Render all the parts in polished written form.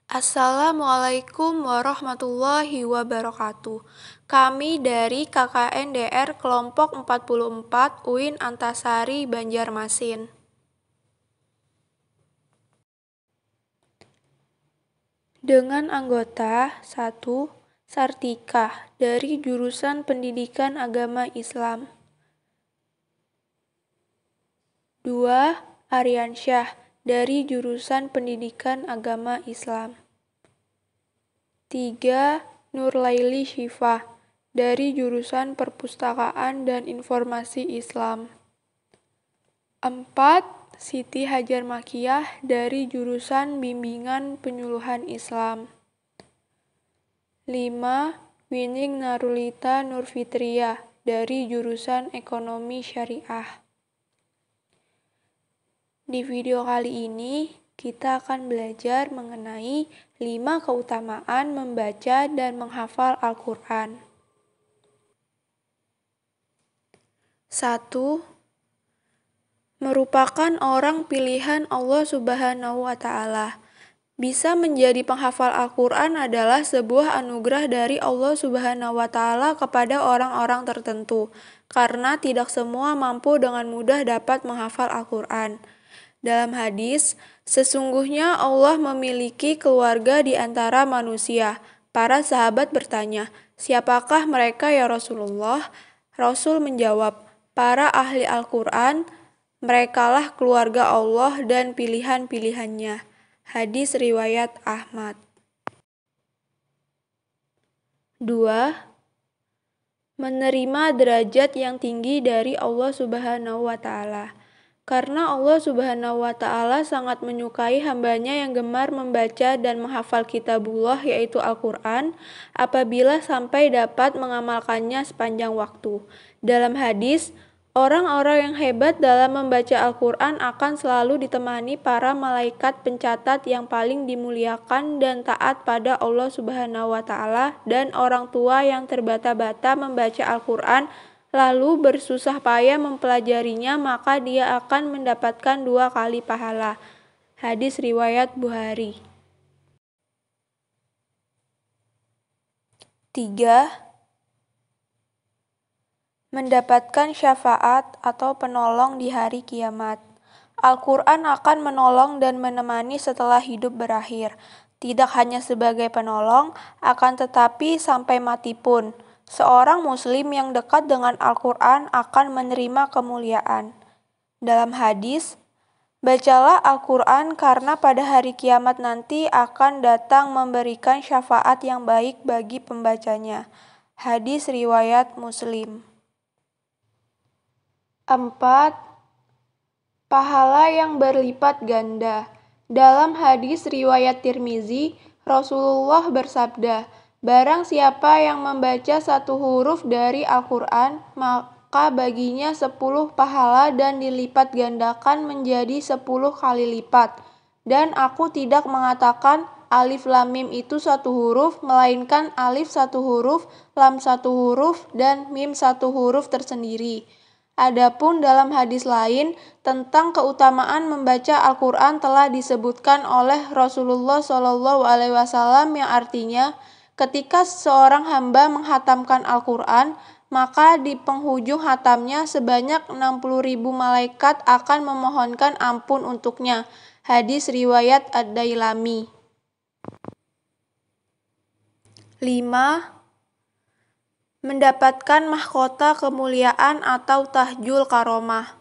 Assalamualaikum warahmatullahi wabarakatuh. Kami dari KKNDR Kelompok 44 UIN Antasari Banjarmasin. Dengan anggota 1. Sartika dari jurusan Pendidikan Agama Islam. 2. Aryansyah dari jurusan Pendidikan Agama Islam. 3. Nurlaili Syifah dari jurusan Perpustakaan dan Informasi Islam. 4. Siti Hajar Makiyah dari jurusan Bimbingan Penyuluhan Islam. 5. Wining Narulita Nurfitriyah dari jurusan Ekonomi Syariah. Di video kali ini, kita akan belajar mengenai 5 keutamaan membaca dan menghafal Al-Quran. 1. Merupakan orang pilihan Allah Subhanahu wa Ta'ala. Bisa menjadi penghafal Al-Quran adalah sebuah anugerah dari Allah Subhanahu wa Ta'ala kepada orang-orang tertentu, karena tidak semua mampu dengan mudah dapat menghafal Al-Quran. Dalam hadis, sesungguhnya Allah memiliki keluarga di antara manusia. Para sahabat bertanya, "Siapakah mereka ya Rasulullah?" Rasul menjawab, "Para ahli Al-Quran, merekalah keluarga Allah dan pilihan-pilihannya." Hadis riwayat Ahmad. 2. Menerima derajat yang tinggi dari Allah Subhanahu wa Ta'ala. Karena Allah Subhanahu wa Ta'ala sangat menyukai hambanya yang gemar membaca dan menghafal kitabullah yaitu Al-Quran apabila sampai dapat mengamalkannya sepanjang waktu. Dalam hadis, orang-orang yang hebat dalam membaca Al-Quran akan selalu ditemani para malaikat pencatat yang paling dimuliakan dan taat pada Allah Subhanahu wa Ta'ala, dan orang tua yang terbata-bata membaca Al-Quran lalu bersusah payah mempelajarinya, maka dia akan mendapatkan 2 kali pahala. Hadis riwayat Bukhari. 3. Mendapatkan syafaat atau penolong di hari kiamat. Al-Quran akan menolong dan menemani setelah hidup berakhir. Tidak hanya sebagai penolong, akan tetapi sampai mati pun. Seorang muslim yang dekat dengan Al-Quran akan menerima kemuliaan. Dalam hadis, bacalah Al-Quran karena pada hari kiamat nanti akan datang memberikan syafaat yang baik bagi pembacanya. Hadis riwayat Muslim. 4. Pahala yang berlipat ganda. Dalam hadis riwayat Tirmizi, Rasulullah bersabda, "Barang siapa yang membaca 1 huruf dari Al-Quran, maka baginya 10 pahala dan dilipat gandakan menjadi 10 kali lipat. Dan aku tidak mengatakan alif lam mim itu 1 huruf, melainkan alif 1 huruf, lam 1 huruf, dan mim 1 huruf tersendiri." Adapun dalam hadis lain tentang keutamaan membaca Al-Quran telah disebutkan oleh Rasulullah SAW yang artinya, ketika seorang hamba menghatamkan Al-Quran, maka di penghujung hatamnya sebanyak 60.000 malaikat akan memohonkan ampun untuknya. Hadis riwayat Ad-Dailami. 5. Mendapatkan mahkota kemuliaan atau tahjul karomah.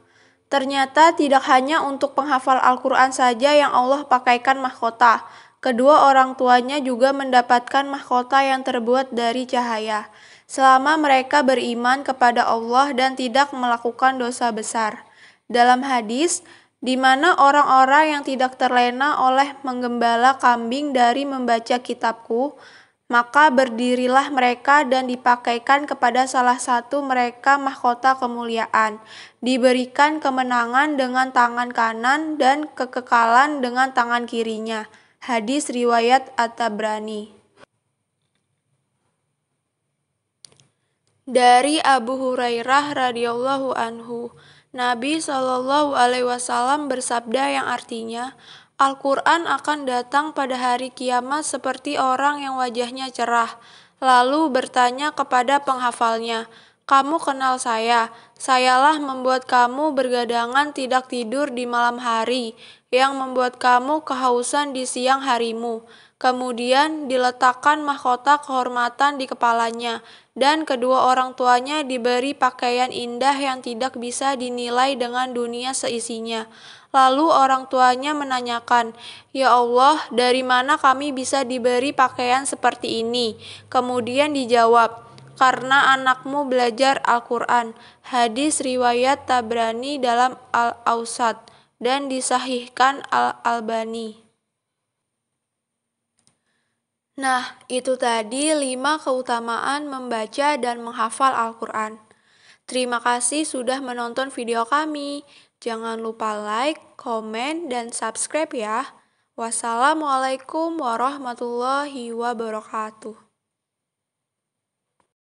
Ternyata tidak hanya untuk penghafal Al-Quran saja yang Allah pakaikan mahkota. Kedua orang tuanya juga mendapatkan mahkota yang terbuat dari cahaya, selama mereka beriman kepada Allah dan tidak melakukan dosa besar. Dalam hadis, di mana orang-orang yang tidak terlena oleh menggembala kambing dari membaca kitabku, maka berdirilah mereka dan dipakaikan kepada salah satu mereka mahkota kemuliaan, diberikan kemenangan dengan tangan kanan dan kekekalan dengan tangan kirinya. Hadis riwayat At-Tabrani. Dari Abu Hurairah radhiyallahu anhu, Nabi SAW bersabda yang artinya, Al-Quran akan datang pada hari kiamat seperti orang yang wajahnya cerah, lalu bertanya kepada penghafalnya, "Kamu kenal saya? Sayalah membuat kamu bergadangan tidak tidur di malam hari, yang membuat kamu kehausan di siang harimu." Kemudian diletakkan mahkota kehormatan di kepalanya, dan kedua orang tuanya diberi pakaian indah yang tidak bisa dinilai dengan dunia seisinya. Lalu orang tuanya menanyakan, "Ya Allah, dari mana kami bisa diberi pakaian seperti ini?" Kemudian dijawab, "Karena anakmu belajar Al-Quran." Hadis riwayat Tabrani dalam Al-Awsat dan disahihkan Al-Albani. Nah, itu tadi 5 keutamaan membaca dan menghafal Al-Quran. Terima kasih sudah menonton video kami. Jangan lupa like, komen, dan subscribe ya. Wassalamualaikum warahmatullahi wabarakatuh.